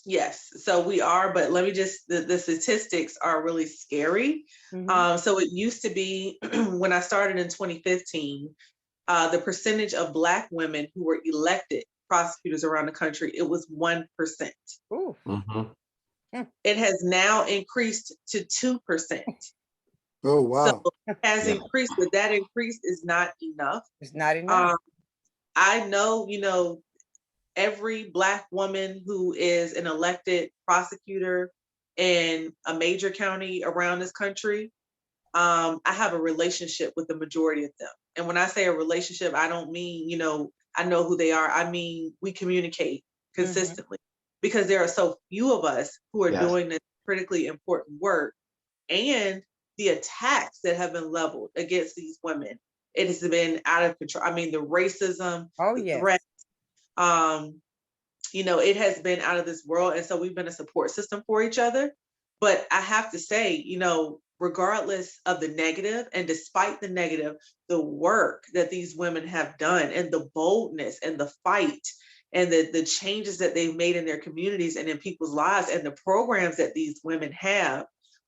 Yes, so we are, but let me just, the statistics are really scary.
Mhm.
So it used to be when I started in 2015, the percentage of Black women who were elected prosecutors around the country, it was 1%.
Ooh.
Mhm.
It has now increased to 2%.
Oh,
So
wow.
it has
Yeah.
increased, but that increase is not enough.
It's not enough.
Um, I know, every Black woman who is an elected prosecutor in a major county around this country, I have a relationship with the majority of them. And when I say a relationship, I don't mean, I know who they are. I mean, we communicate
Mhm.
consistently because there are so few of us who are
Yes.
doing this critically important work, and the attacks that have been leveled against these women. It has been out of control. I mean, the racism,
Oh,
the
yes.
threat, um, it has been out of this world. And so we've been a support system for each other. But I have to say, regardless of the negative and despite the negative, the work that these women have done and the boldness and the fight and the changes that they've made in their communities and in people's lives and the programs that these women have,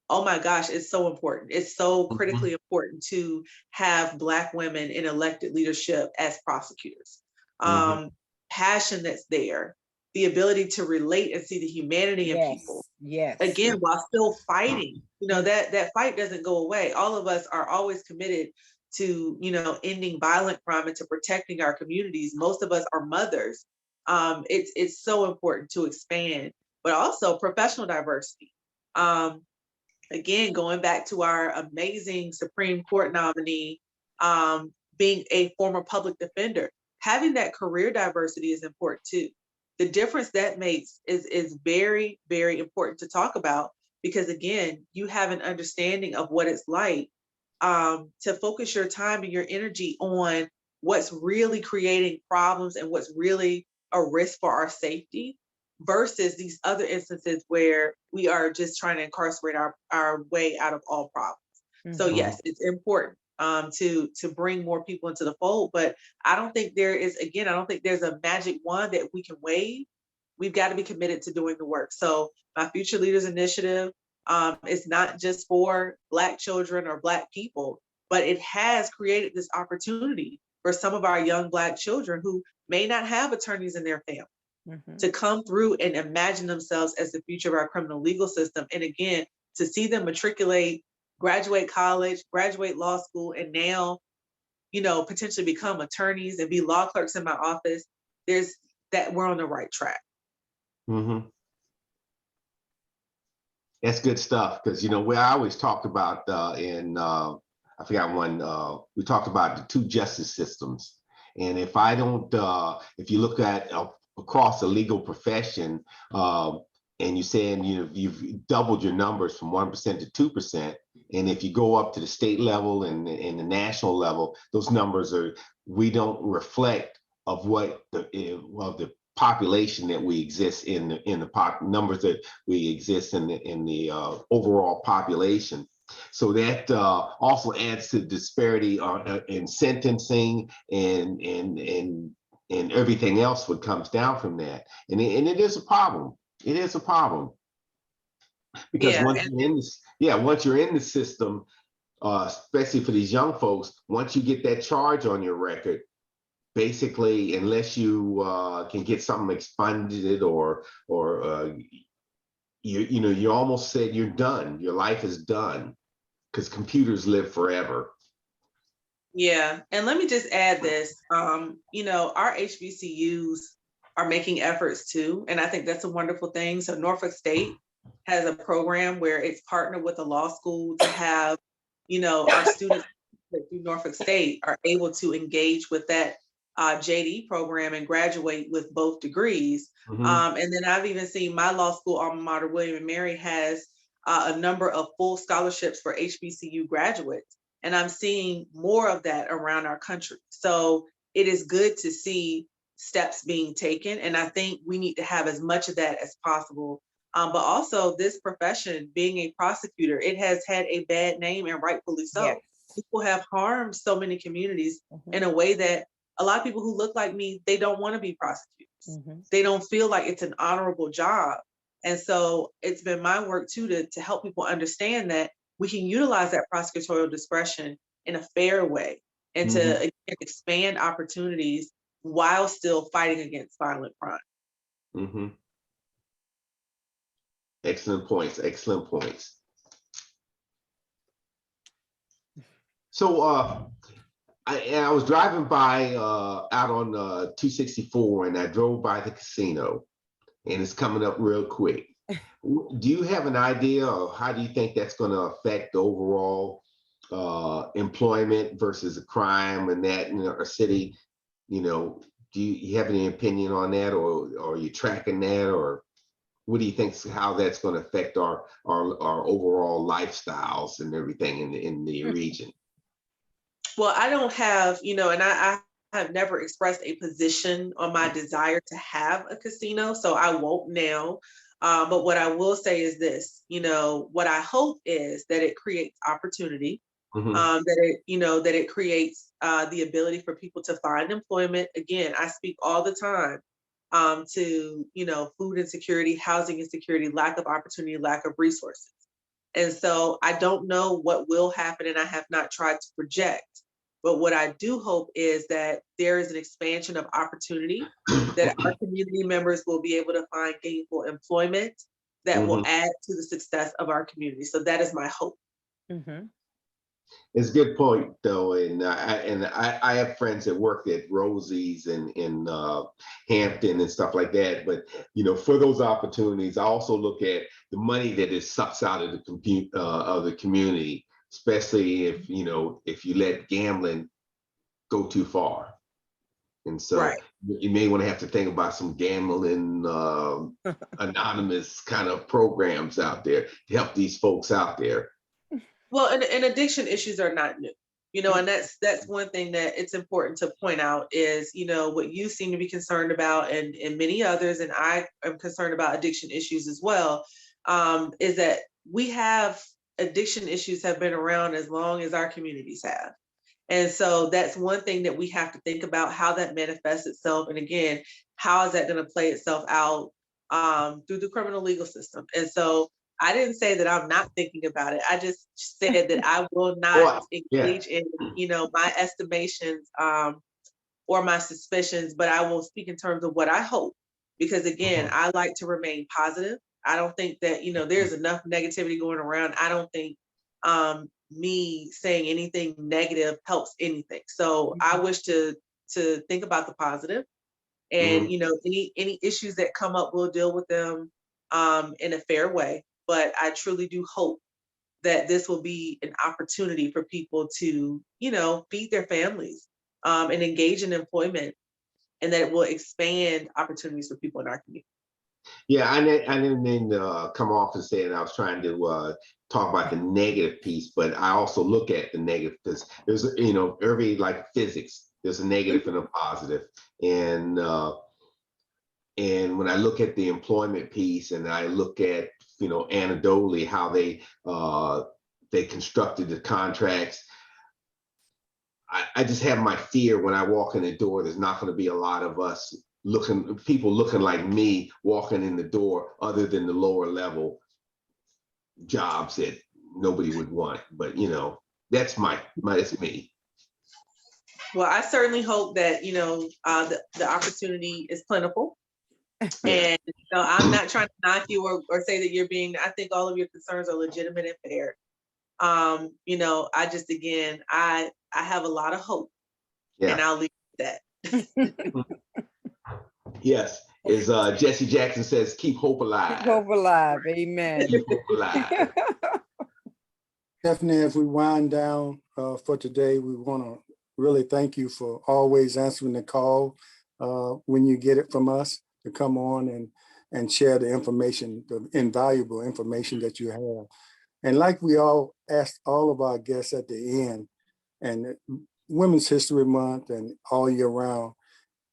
oh my gosh, it's so important. It's so critically
Mhm.
important to have Black women in elected leadership as prosecutors.
Mhm.
Um, Passion that's there, the ability to relate and see the humanity in people,
Yes. Yes.
again, while still fighting.
Mhm.
That fight doesn't go away. All of us are always committed to, ending violent crime and to protecting our communities. Most of us are mothers. It's so important to expand, but also professional diversity. Um, Again, going back to our amazing Supreme Court nominee, being a former public defender, having that career diversity is important too. The difference that makes is very, very important to talk about because again, you have an understanding of what it's like to focus your time and your energy on what's really creating problems and what's really a risk for our safety versus these other instances where we are just trying to incarcerate our way out of all problems. So
Mhm.
Mhm.
yes, it's important to bring more people into the fold, but I don't think I don't think there's a magic wand that we can wave. We've got to be committed to doing the work. So my Future Leaders Initiative is not just for Black children or Black people, but it has created this opportunity for some of our young Black children who may not have attorneys in their family
Mhm.
to come through and imagine themselves as the future of our criminal legal system. And again, to see them matriculate, graduate college, graduate law school, and now, potentially become attorneys and be law clerks in my office, there's that we're on the right track.
Mhm. That's good stuff because we always talked about I forgot one we talked about the two justice systems, and if I don't if you look at across the legal profession, and you're saying you've doubled your numbers from 1% to 2%, and if you go up to the state level and the national level, those numbers we don't reflect of what the population that we exist in the numbers that we exist in the overall population. So that also adds to disparity in sentencing and everything else what comes down from that. And it is a problem. It is a problem because
Yeah,
once you're in the system, especially for these young folks, once you get that charge on your record, basically, unless you can get something expunged or you almost said you're done. Your life is done because computers live forever.
yeah. And let me just add this. Our HBCUs are making efforts too. And I think that's a wonderful thing. So Norfolk State has a program where it's partnered with a law school to have, our students that do Norfolk State are able to engage with that JD program and graduate with both degrees.
Mm-hmm.
And then I've even seen my law school alma mater, William and Mary, has a number of full scholarships for HBCU graduates. And I'm seeing more of that around our country. So it is good to see steps being taken. And I think we need to have as much of that as possible But also this profession, being a prosecutor, it has had a bad name, and rightfully so.
Yes.
People have harmed so many communities
Mhm.
in a way that a lot of people who look like me, they don't want to be prosecutors.
Mhm.
They don't feel like it's an honorable job. And so it's been my work too to help people understand that we can utilize that prosecutorial discretion in a fair way and to
Mhm.
again, expand opportunities while still fighting against violent crime.
Mhm. Excellent points. Excellent points. So I was driving by out on 264, and I drove by the casino, and it's coming up real quick. Do you have an idea of how do you think that's going to affect the overall employment versus the crime and that in our city? You know, do you have any opinion on that, or are you tracking that, or what do you think how that's going to affect our overall lifestyles and everything in the region?
Well, I don't have, and I have never expressed a position on my desire to have a casino, so I won't now. But what I will say is this, what I hope is that it creates opportunity,
Mhm.
that it creates the ability for people to find employment. Again, I speak all the time to, food insecurity, housing insecurity, lack of opportunity, lack of resources. And so I don't know what will happen, and I have not tried to project. But what I do hope is that there is an expansion of opportunity, that our community members will be able to find gainful employment that will
Mhm.
add to the success of our community. So that is my hope.
Mhm.
It's a good point, though, and I have friends that work at Rosie's and in Hampton and stuff like that. But for those opportunities, I also look at the money that it sucks out of the community, especially if you let gambling go too far. And so
Right.
you may want to have to think about some gambling anonymous kind of programs out there to help these folks out there.
Well, and addiction issues are not new, and that's one thing that it's important to point out is, what you seem to be concerned about, and many others, and I am concerned about addiction issues as well, is that we have addiction issues have been around as long as our communities have. And so that's one thing that we have to think about, how that manifests itself. And again, how is that going to play itself out through the criminal legal system? And so I didn't say that I'm not thinking about it. I just said that I will not
Well, yeah.
engage in, my estimations or my suspicions, but I will speak in terms of what I hope. Because again,
Mhm.
I like to remain positive. I don't think that, there's enough negativity going around. I don't think me saying anything negative helps anything. So I wish to think about the positive, and
Mhm.
any issues that come up, we'll deal with them in a fair way. But I truly do hope that this will be an opportunity for people to, feed their families and engage in employment, and that it will expand opportunities for people in our community.
Yeah, I didn't mean to come off and say that I was trying to talk about the negative piece, but I also look at the negative because there's, every like physics, there's a negative and a positive. And when I look at the employment piece and I look at, anecdotally how they constructed the contracts, I just have my fear when I walk in the door, there's not going to be a lot of people looking like me walking in the door, other than the lower level jobs that nobody would want. But that's that's me.
Well, I certainly hope that the opportunity is plentiful.
Yeah.
And I'm not trying to knock you or say that you're being. I think all of your concerns are legitimate and fair. I just again, I have a lot of hope, and
Yeah.
I'll leave it at that.
Yes. As Jesse Jackson says, keep hope
Keep
alive.
hope alive. Amen.
Keep hope alive.
Stephanie, as we wind down for today, we want to really thank you for always answering the call when you get it from us to come on and share the information, the invaluable information that you have. And like we all asked all of our guests at the end, and Women's History Month and all year round,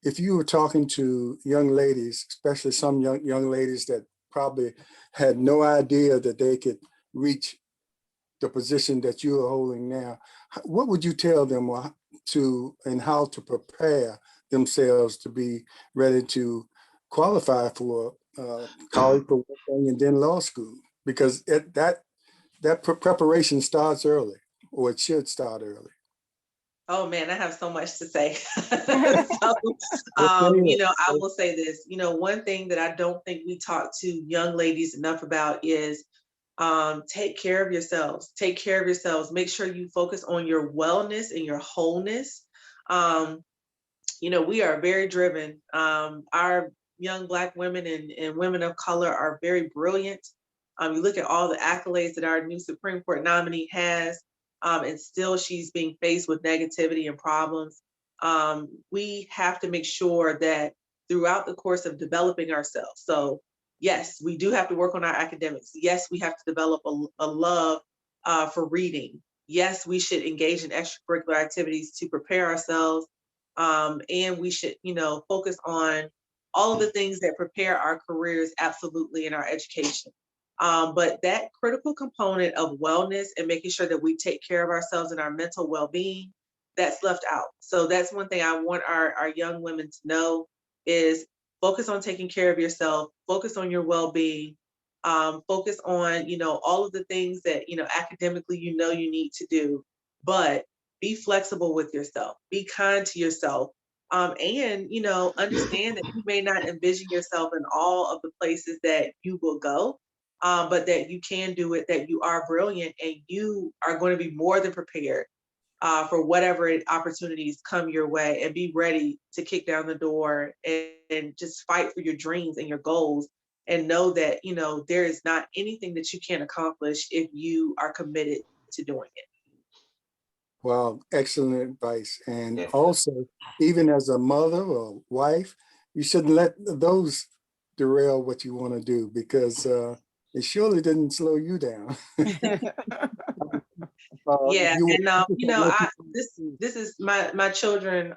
if you were talking to young ladies, especially some young ladies that probably had no idea that they could reach the position that you are holding now. What would you tell them and how to prepare themselves to be ready to qualify for college for one thing and then law school? Because that preparation starts early, or it should start early.
Oh man, I have so much to say. I will say this, one thing that I don't think we talk to young ladies enough about is take care of yourselves. Take care of yourselves. Make sure you focus on your wellness and your wholeness. We are very driven. Our young Black women and women of color are very brilliant. You look at all the accolades that our new Supreme Court nominee has, and still she's being faced with negativity and problems. We have to make sure that throughout the course of developing ourselves. So yes, we do have to work on our academics. Yes, we have to develop a love for reading. Yes, we should engage in extracurricular activities to prepare ourselves. And we should, focus on all of the things that prepare our careers absolutely in our education. But that critical component of wellness and making sure that we take care of ourselves and our mental well-being, that's left out. So that's one thing I want our young women to know is focus on taking care of yourself, focus on your well-being, focus on, all of the things that, academically, you need to do, but be flexible with yourself, be kind to yourself, and, understand that you may not envision yourself in all of the places that you will go, but that you can do it, that you are brilliant, and you are going to be more than prepared for whatever opportunities come your way, and be ready to kick down the door and just fight for your dreams and your goals, and know that, there is not anything that you can't accomplish if you are committed to doing it.
Wow, excellent advice. And
Yeah.
also, even as a mother or wife, you shouldn't let those derail what you want to do, because it surely didn't slow you down.
Yeah, and this is my children.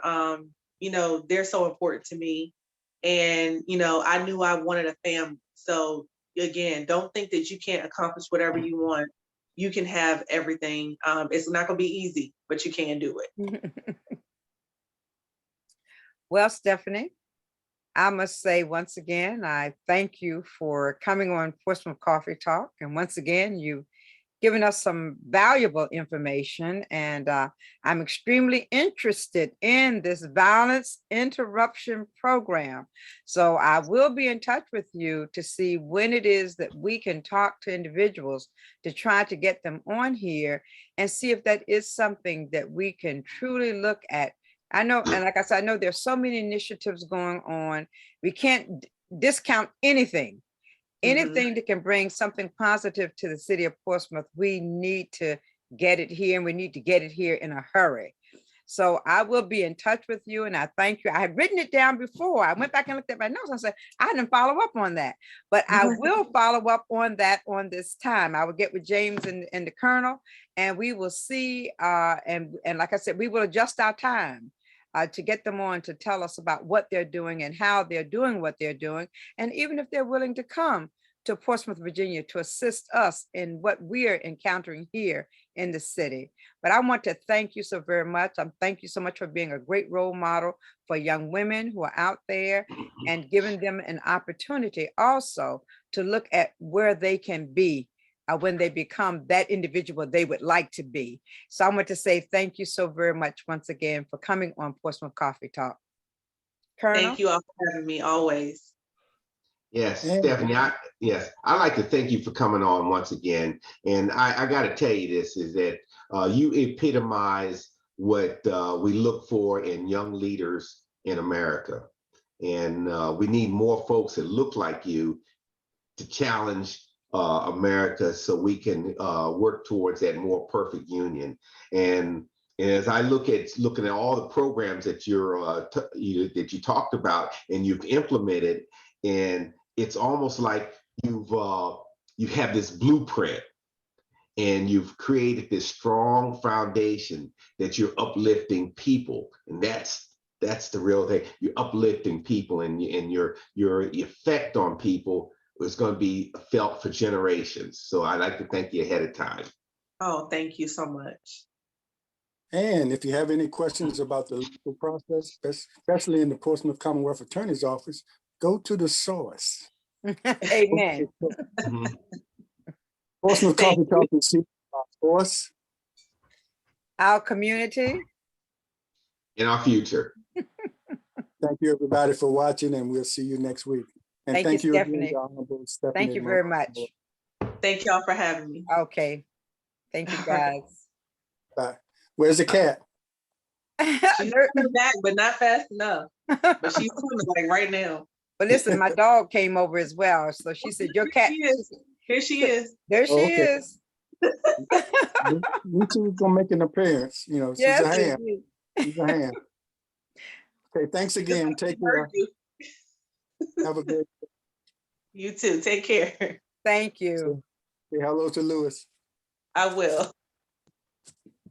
They're so important to me, and I knew I wanted a family. So again, don't think that you can't accomplish whatever you want. You can have everything. It's not going to be easy, but you can do it.
Well, Stephanie, I must say once again, I thank you for coming on Portsmouth Coffee Talk. And once again, you've given us some valuable information. And I'm extremely interested in this violence interruption program. So I will be in touch with you to see when it is that we can talk to individuals to try to get them on here and see if that is something that we can truly look at. I know, and like I said, I know there's so many initiatives going on. We can't discount anything. Anything that can bring something positive to the city of Portsmouth, we need to get it here, and we need to get it here in a hurry. So I will be in touch with you, and I thank you. I had written it down before. I went back and looked at my notes. I said, I didn't follow up on that, but I will follow up on that on this time. I will get with James and the Colonel, and we will see. And like I said, we will adjust our time to get them on to tell us about what they're doing and how they're doing what they're doing. And even if they're willing to come to Portsmouth, Virginia, to assist us in what we're encountering here in the city. But I want to thank you so very much. Thank you so much for being a great role model for young women who are out there, and giving them an opportunity also to look at where they can be when they become that individual they would like to be. So I want to say thank you so very much once again for coming on Portsmouth Coffee Talk. Colonel?
Thank you all for having me, always.
Yes, Stephanie, I'd like to thank you for coming on once again. And I got to tell you this, is that you epitomize what we look for in young leaders in America. And we need more folks that look like you to challenge America, so we can work towards that more perfect union. And as I looking at all the programs that that you talked about and you've implemented, and it's almost like you have this blueprint, and you've created this strong foundation that you're uplifting people, and that's the real thing. You're uplifting people, and your effect on people is going to be felt for generations. So I'd like to thank you ahead of time.
Oh, thank you so much.
And if you have any questions about the legal process, especially in the Portsmouth Commonwealth Attorney's Office, go to the source.
Amen.
Mhm.
Portsmouth
Thank
Coffee Talk is our source.
Our community.
In our future.
Thank you, everybody, for watching, and we'll see you next week. And
Thank you,
thank you again,
Stephanie.
to Honorable Stephanie.
Thank you very much.
Thank y'all for having me.
Okay. Thank you, guys.
Bye. Where's the cat?
She's coming back, but not fast enough. But she's coming like right now.
But listen, my dog came over as well. So she said, your cat.
Here she is.
There she
Okay.
is.
We two gonna make an appearance. You know, she's
Yes,
a ham.
indeed.
She's a ham. Okay, thanks again. Take care.
You.
Have a good.
You too. Take care.
Thank you.
Say hello to Lewis.
I will.